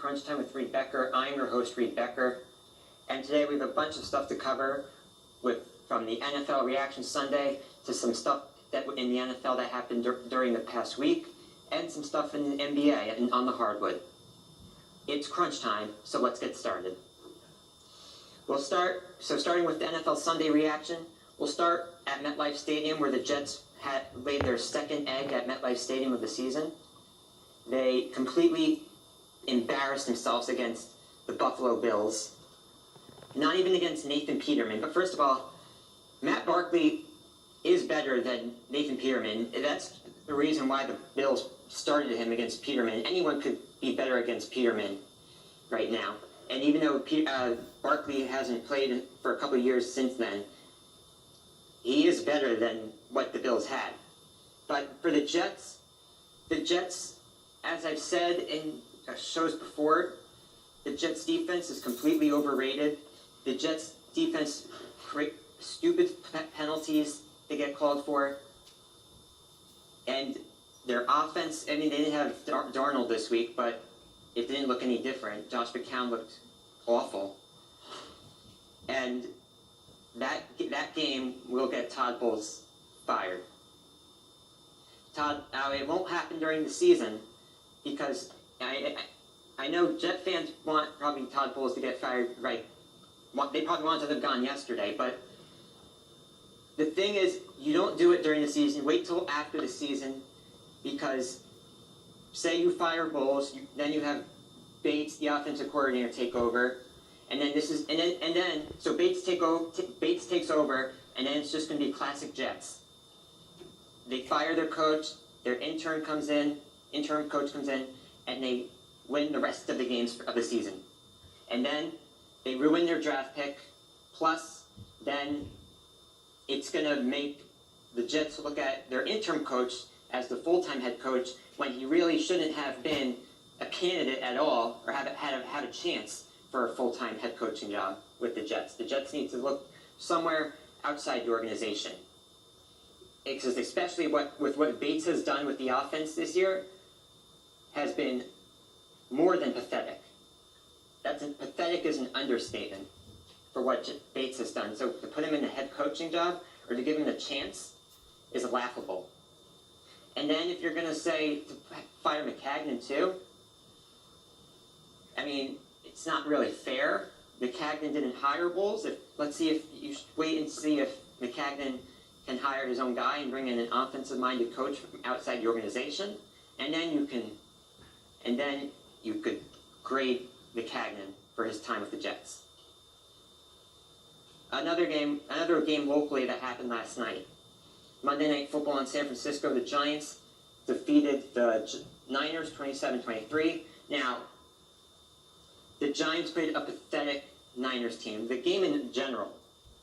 Crunch Time with Reed Becker. I'm your host, Reed Becker. And today we have a bunch of stuff to cover from the NFL Reaction Sunday to some stuff that in the NFL that happened during the past week and some stuff in the NBA and on the hardwood. It's crunch time, so let's get started. Starting with the NFL Sunday reaction, we'll start at MetLife Stadium where the Jets had laid their second egg at MetLife Stadium of the season. They completely embarrassed themselves against the Buffalo Bills. Not even against Nathan Peterman, but first of all, Matt Barkley is better than Nathan Peterman. That's the reason why the Bills started him against Peterman. Anyone could be better against Peterman right now. And even though Barkley hasn't played for a couple of years since then, he is better than what the Bills had. But for the Jets, as I've said in shows before, the Jets defense is completely overrated. The Jets defense create stupid penalties they get called for. And their offense, I mean, they didn't have Darnold this week, but it didn't look any different. Josh McCown looked awful. And that game will get Todd Bowles fired. It won't happen during the season because I know Jet fans want probably Todd Bowles to get fired right. They probably wanted to have gone yesterday, but the thing is, you don't do it during the season. Wait till after the season, because say you fire Bowles, then you have Bates, the offensive coordinator, take over, and then so Bates takes over, and then it's just going to be classic Jets. They fire their coach, their interim coach comes in, and they win the rest of the games of the season. And then they ruin their draft pick, plus then it's going to make the Jets look at their interim coach as the full-time head coach when he really shouldn't have been a candidate at all or had a chance for a full-time head coaching job with the Jets. The Jets need to look somewhere outside the organization. Because especially with what Bates has done with the offense this year has been more than pathetic. Pathetic is an understatement for what Bates has done. So to put him in a head coaching job or to give him a chance is laughable. And then if you're going to say to fire McCagnon too, I mean, it's not really fair. McCagnon didn't hire Bowles. Let's see if you wait and see if McCagnon can hire his own guy and bring in an offensive-minded coach from outside the organization, and then you could grade McCagnon for his time with the Jets. Another game locally that happened last night. Monday Night Football in San Francisco, the Giants defeated the Niners 27-23. Now, the Giants played a pathetic Niners team. The game in general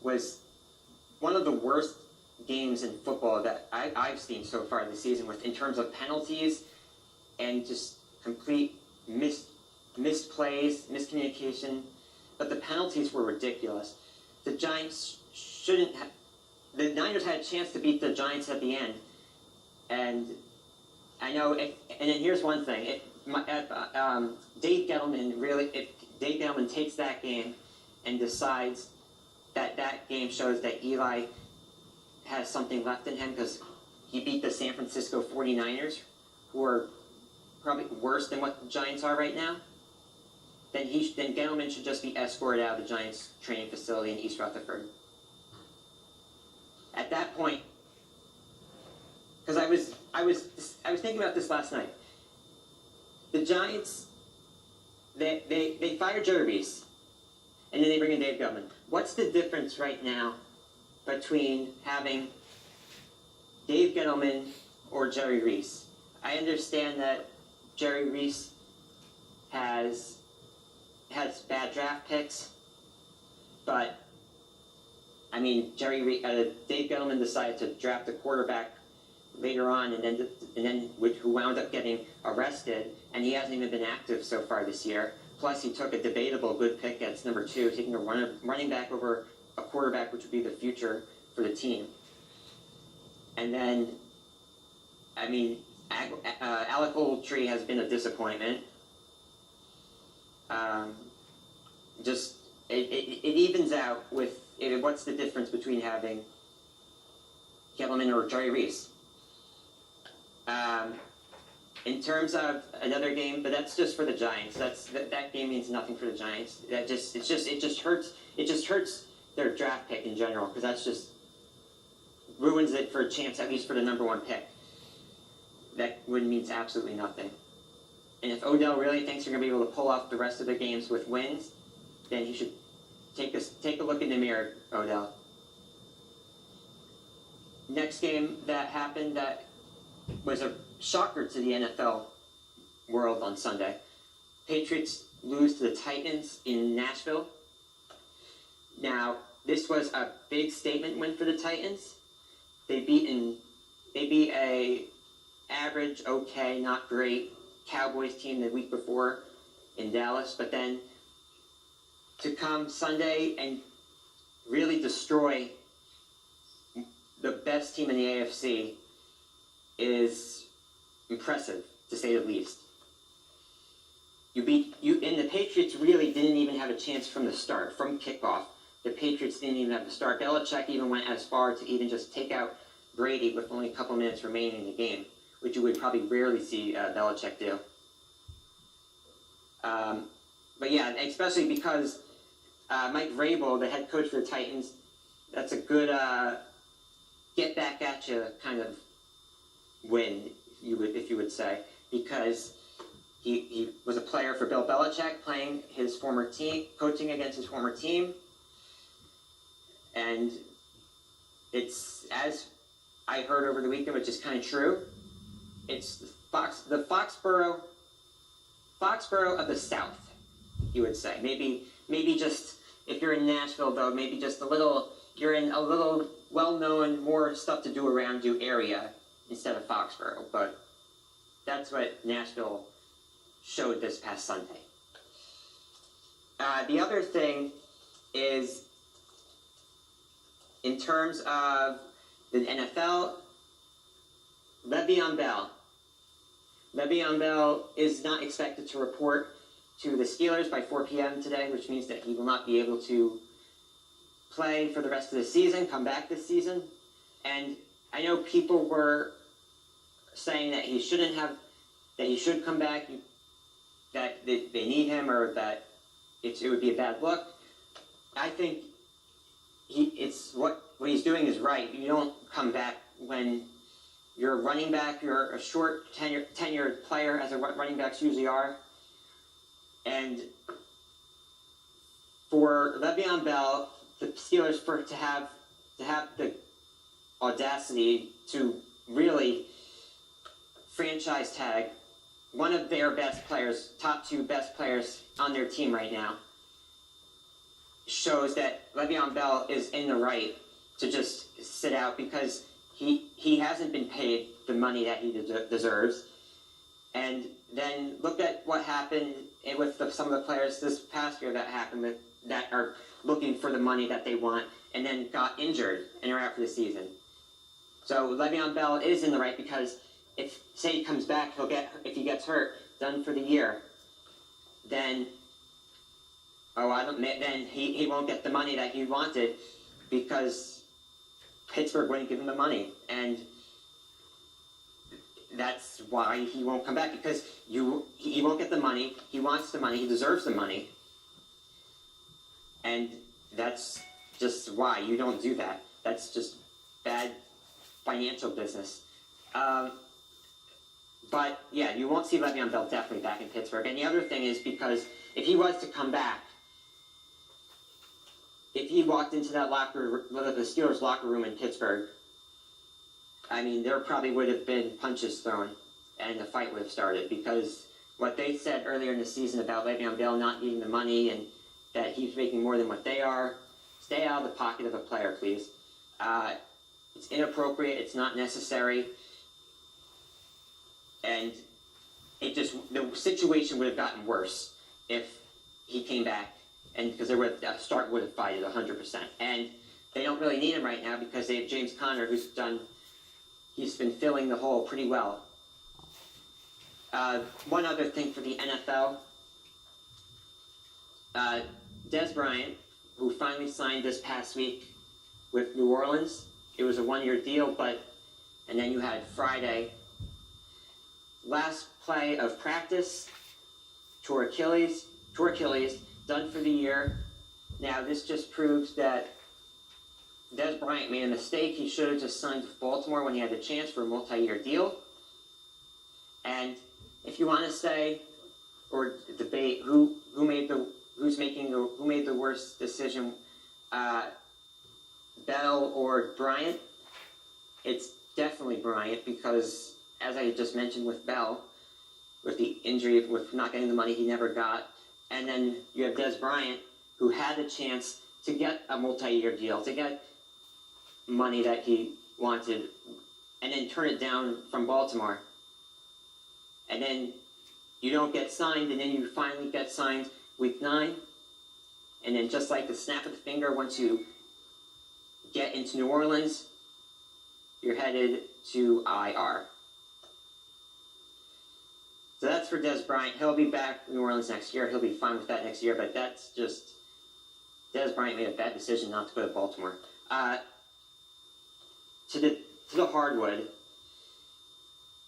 was one of the worst games in football that I've seen so far this season, in terms of penalties and just complete missed plays, miscommunication. But the penalties were ridiculous. The Niners had a chance to beat the Giants at the end. And I know, and then here's one thing. Dave Gettleman if Dave Gettleman takes that game and decides that game shows that Eli has something left in him because he beat the San Francisco 49ers, who are probably worse than what the Giants are right now, then Gettleman should just be escorted out of the Giants training facility in East Rutherford. At that point, because I was thinking about this last night. The Giants, they fired Jerry Reese, and then they bring in Dave Gettleman. What's the difference right now between having Dave Gettleman or Jerry Reese? I understand that Jerry Reese has bad draft picks, but I mean, Dave Gettleman decided to draft a quarterback later on, and then who wound up getting arrested, and he hasn't even been active so far this year. Plus, he took a debatable good pick at number 2, taking a running back over a quarterback, which would be the future for the team. And then, I mean, Alec Ogletree has been a disappointment. Just it evens out with what's the difference between having Kettleman or Jerry Reese. In terms of another game, but that's just for the Giants. That game means nothing for the Giants. It just hurts their draft pick in general, because that's just ruins it for a chance, at least for the number one pick. That would mean absolutely nothing. And if Odell really thinks you're going to be able to pull off the rest of the games with wins, then he should take a look in the mirror, Odell. Next game that happened that was a shocker to the NFL world on Sunday. Patriots lose to the Titans in Nashville. Now, this was a big statement win for the Titans. They beat a average, okay, not great Cowboys team the week before in Dallas, but then to come Sunday and really destroy the best team in the AFC is impressive, to say the least. And the Patriots really didn't even have a chance from the start, from kickoff. The Patriots didn't even have a start. Belichick even went as far to even just take out Brady with only a couple minutes remaining in the game, which you would probably rarely see Belichick do. But yeah, especially because Mike Vrabel, the head coach for the Titans, that's a good get back at you kind of win, if you would say, because he was a player for Bill Belichick, playing his former team, coaching against his former team, and it's, as I heard over the weekend, which is kind of true, it's the Foxborough of the South, you would say. Maybe just, if you're in Nashville, though, maybe just you're in a little well-known, more stuff to do around you area instead of Foxborough. But that's what Nashville showed this past Sunday. The other thing is, in terms of the NFL, Le'Veon Bell is not expected to report to the Steelers by 4 p.m. today, which means that he will not be able to play for the rest of the season, come back this season. And I know people were saying that he should come back, that they need him, or that it would be a bad look. I think what he's doing is right. You don't come back when you're a running back, you're a short tenured player, as running backs usually are. And for Le'Veon Bell, the Steelers to have the audacity to really franchise tag one of their best players, top two best players on their team right now, shows that Le'Veon Bell is in the right to just sit out, because he hasn't been paid the money that he deserves. And then look at what happened with some of the players this past year that are looking for the money that they want, and then got injured and are out for the season. So Le'Veon Bell is in the right, because if, say, he comes back, if he gets hurt, done for the year, then he won't get the money that he wanted, because Pittsburgh wouldn't give him the money. And that's why he won't come back, because he won't get the money. He wants the money. He deserves the money. And that's just why you don't do that. That's just bad financial business. But yeah, you won't see Le'Veon Bell definitely back in Pittsburgh. And the other thing is, because if he was to come back, if he walked into that the Steelers locker room in Pittsburgh, I mean, there probably would have been punches thrown and the fight would have started, because what they said earlier in the season about Le'Veon Bell not needing the money and that he's making more than what they are, stay out of the pocket of a player, please. It's inappropriate. It's not necessary. And the situation would have gotten worse if he came back, and because Stark would have fighted 100%. And they don't really need him right now, because they have James Conner, he's been filling the hole pretty well. One other thing for the NFL, Des Bryant, who finally signed this past week with New Orleans. It was a one-year deal, and then you had Friday, last play of practice, tore Achilles, done for the year. Now this just proves that Des Bryant made a mistake. He should have just signed with Baltimore when he had the chance for a multi-year deal. And if you want to say or debate who made the worst decision, Bell or Bryant, it's definitely Bryant, because as I just mentioned with Bell, with the injury, with not getting the money he never got, and then you have Des Bryant, who had the chance to get a multi-year deal, to get money that he wanted, and then turn it down from Baltimore. And then you don't get signed, and then you finally get signed week 9, and then just like the snap of the finger, once you get into New Orleans, you're headed to IR. So that's for Des Bryant. He'll be back in New Orleans next year. He'll be fine with that next year, but that's just, Des Bryant made a bad decision not to go to Baltimore. To the hardwood,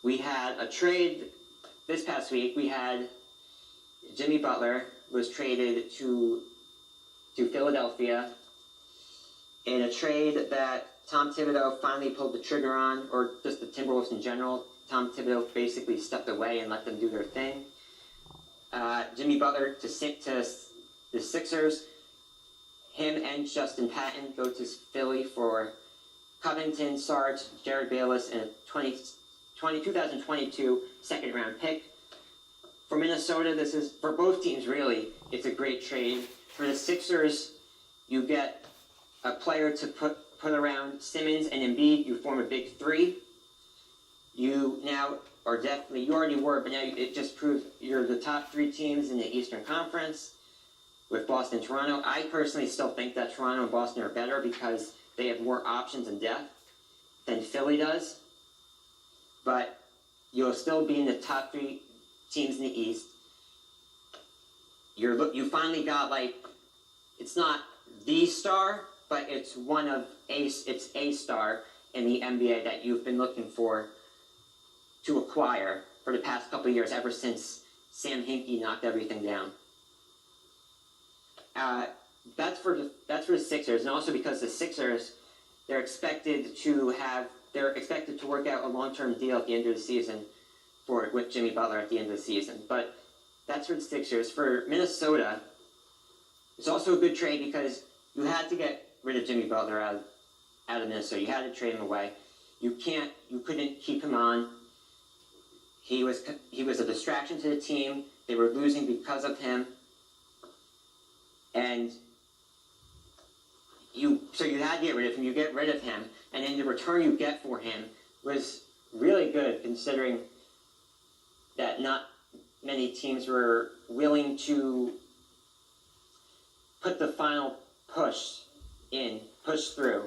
we had a trade this past week. We had Jimmy Butler was traded to Philadelphia in a trade that Tom Thibodeau finally pulled the trigger on, or just the Timberwolves in general. Tom Thibodeau basically stepped away and let them do their thing. Jimmy Butler to the Sixers. Him and Justin Patton go to Philly for Covington, Sarge, Jared Bayless, and a 2022 second-round pick. For Minnesota, this is, for both teams really, it's a great trade. For the Sixers, you get a player to put around Simmons and Embiid. You form a big three. You now are definitely, you already were, but now it just proves you're the top 3 teams in the Eastern Conference with Boston and Toronto. I personally still think that Toronto and Boston are better because they have more options and depth than Philly does. But you'll still be in the top 3 teams in the East. You finally got, like, it's not the star, but it's it's a star in the NBA that you've been looking for to acquire for the past couple of years, ever since Sam Hinkie knocked everything down. That's for the Sixers, and also because the Sixers, they're expected to work out a long-term deal at the end of the season with Jimmy Butler at the end of the season. But that's for the Sixers. For Minnesota, it's also a good trade because you had to get rid of Jimmy Butler out of Minnesota. You had to trade him away. You couldn't keep him on. He was a distraction to the team. They were losing because of him. And you had to get rid of him. You get rid of him, and then the return you get for him was really good, considering that not many teams were willing to put the final push through.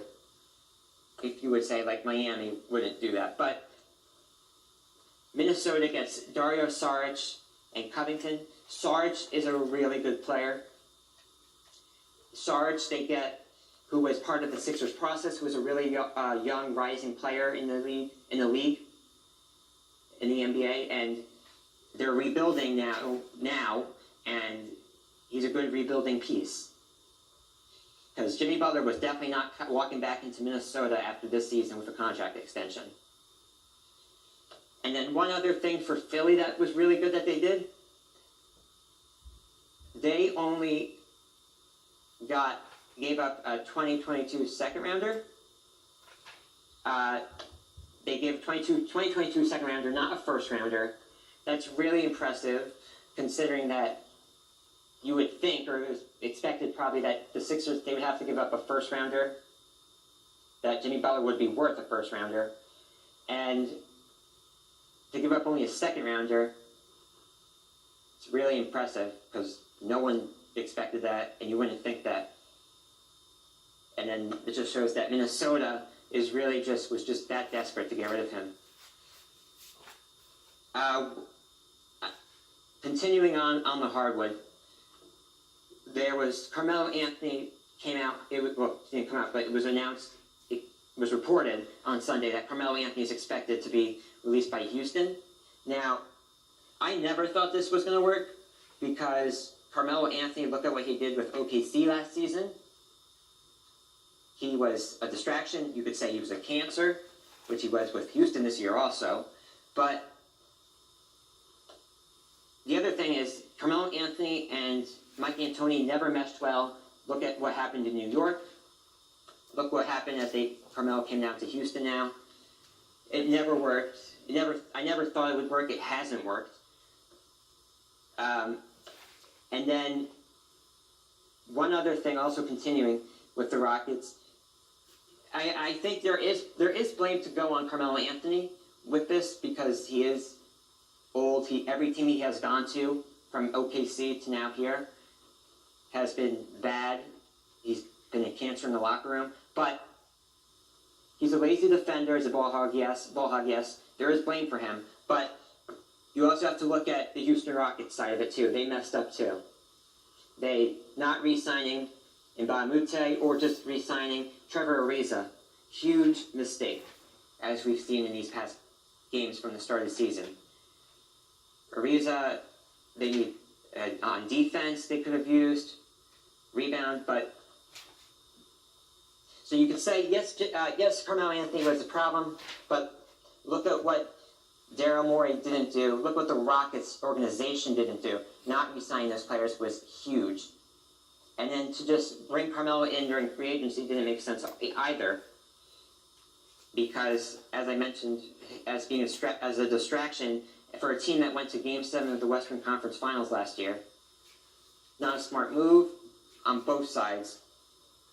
If you would say, like, Miami wouldn't do that. But Minnesota gets Dario Saric and Covington. Saric is a really good player. Saric they get, who was part of the Sixers process, who was a really young rising player in the league, in the NBA, and they're rebuilding now, and he's a good rebuilding piece. Because Jimmy Butler was definitely not walking back into Minnesota after this season with a contract extension. And then one other thing for Philly that was really good that they did, they only gave up a 2022 second rounder. They gave 2022 second rounder, not a first rounder. That's really impressive, considering that you would think, or it was expected probably, that the Sixers, they would have to give up a first rounder, that Jimmy Butler would be worth a first rounder. And to give up only a second rounder, it's really impressive, because no one expected that, and you wouldn't think that. And then it just shows that Minnesota was just that desperate to get rid of him. Continuing on the hardwood, there was Carmelo Anthony came out. It didn't come out, but it was announced. It was reported on Sunday that Carmelo Anthony is expected to be released by Houston. Now, I never thought this was going to work because Carmelo Anthony, look at what he did with OKC last season. He was a distraction. You could say he was a cancer, which he was with Houston this year also. But the other thing is Carmelo Anthony and Mike D'Antoni never meshed well. Look at what happened in New York. Look what happened as Carmelo came down to Houston now. It never worked. I never thought it would work. It hasn't worked. And then one other thing, also continuing with the Rockets, I think there is blame to go on Carmelo Anthony with this because he is old. Every team he has gone to, from OKC to now here, has been bad. He's been a cancer in the locker room. But he's a lazy defender. He's a ball hog, yes. There is blame for him. But you also have to look at the Houston Rockets side of it, too. They messed up, too. They not re-signing Mbamute or just re-signing Trevor Ariza. Huge mistake, as we've seen in these past games from the start of the season. Ariza, they need on defense they could have used, rebound, but so you could say yes, Carmelo Anthony was a problem, but look at what Daryl Morey didn't do. Look what the Rockets organization didn't do. Not re-signing those players was huge. And then to just bring Carmelo in during free agency didn't make sense either. Because, as I mentioned, as being as a distraction for a team that went to Game 7 of the Western Conference Finals last year, not a smart move on both sides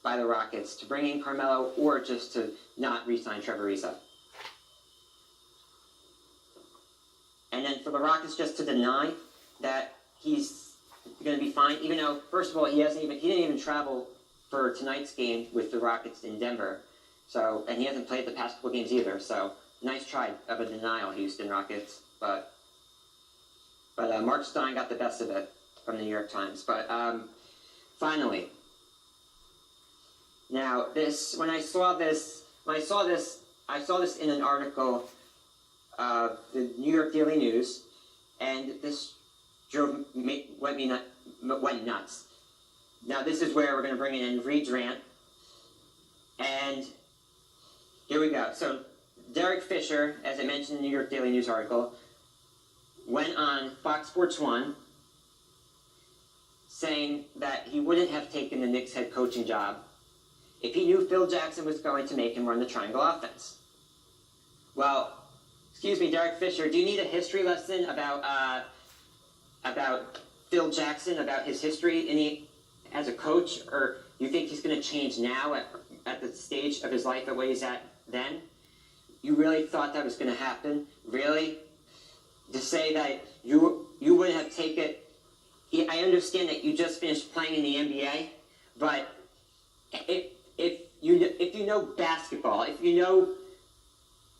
by the Rockets to bring in Carmelo or just to not re-sign Trevor Ariza. And then for the Rockets just to deny that he's going to be fine, even though, first of all, he didn't even travel for tonight's game with the Rockets in Denver. So, and he hasn't played the past couple games either. So, nice try of a denial, Houston Rockets. But Mark Stein got the best of it from the New York Times. But finally, now when I saw this in an article of the New York Daily News, and this went nuts. Now this is where we're going to bring in Reed's rant, and here we go. So Derek Fisher, as I mentioned in the New York Daily News article, went on Fox Sports 1 saying that he wouldn't have taken the Knicks head coaching job if he knew Phil Jackson was going to make him run the triangle offense. Well, excuse me, Derek Fisher, do you need a history lesson about Phil Jackson, about his history as a coach, or you think he's going to change now at the stage of his life at what he's at then? You really thought that was going to happen? Really? To say that you wouldn't have taken... I understand that you just finished playing in the NBA, but if you know basketball, if you know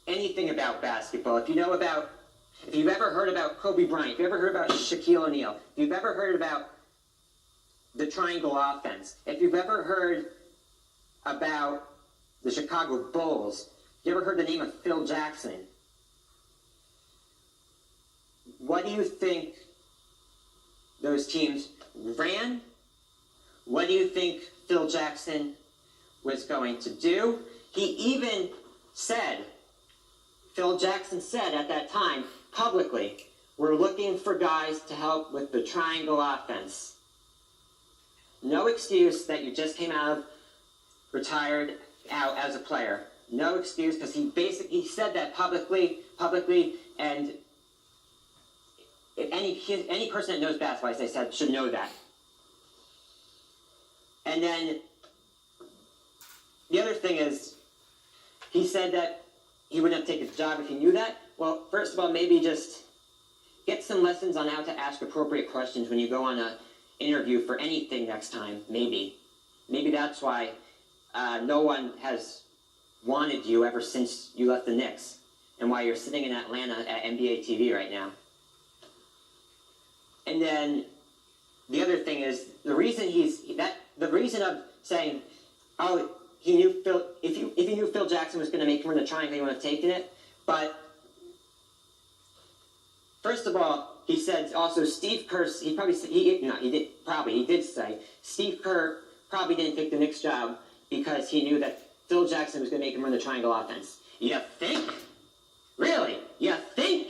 anything about basketball, if you've ever heard about Kobe Bryant, if you've ever heard about Shaquille O'Neal, if you've ever heard about the triangle offense, if you've ever heard about the Chicago Bulls, if you ever heard the name of Phil Jackson, what do you think those teams ran? What do you think Phil Jackson was going to do? Phil Jackson said at that time, publicly, we're looking for guys to help with the triangle offense. No excuse that you just came retired out as a player. No excuse, because he said that publicly, and any person that knows basketball, as I said, should know that. And then the other thing is, he said that he wouldn't have taken the job if he knew that. Well, first of all, maybe just get some lessons on how to ask appropriate questions when you go on an interview for anything next time, maybe. Maybe that's why no one has wanted you ever since you left the Knicks, and why you're sitting in Atlanta at NBA TV right now. And then the other thing is the reason the reason of saying, oh, he knew Phil. If he knew Phil Jackson was going to make him run the triangle, he would have taken it. But first of all, he said also Steve Kerr. He did say Steve Kerr probably didn't take the Knicks job because he knew that Phil Jackson was going to make him run the triangle offense. You think? Really? You think?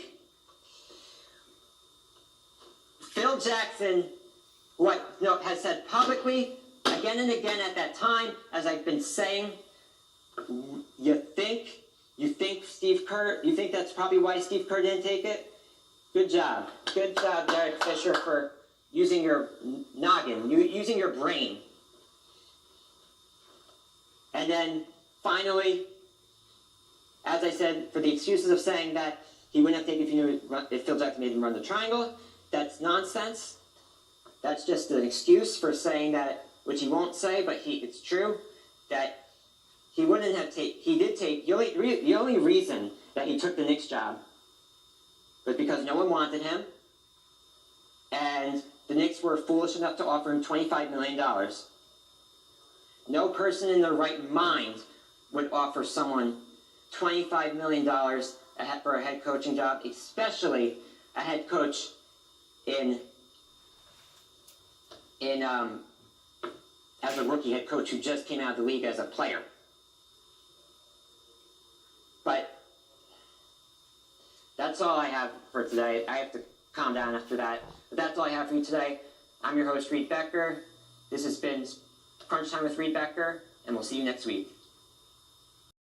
Phil Jackson, has said publicly, again and again at that time, as I've been saying, you think Steve Kerr, you think that's probably why Steve Kerr didn't take it? Good job, Derek Fisher, for using your noggin, using your brain. And then, finally, as I said, for the excuses of saying that he wouldn't have taken if Phil Jackson made him run the triangle, that's nonsense. That's just an excuse for saying that, which he won't say, but it's true, that he wouldn't have the only reason that he took the Knicks job was because no one wanted him, and the Knicks were foolish enough to offer him $25 million. No person in their right mind would offer someone $25 million for a head coaching job, especially a head coach as a rookie head coach who just came out of the league as a player. But that's all I have for today. I have to calm down after that. But that's all I have for you today. I'm your host, Reed Becker. This has been Crunch Time with Reed Becker, and we'll see you next week.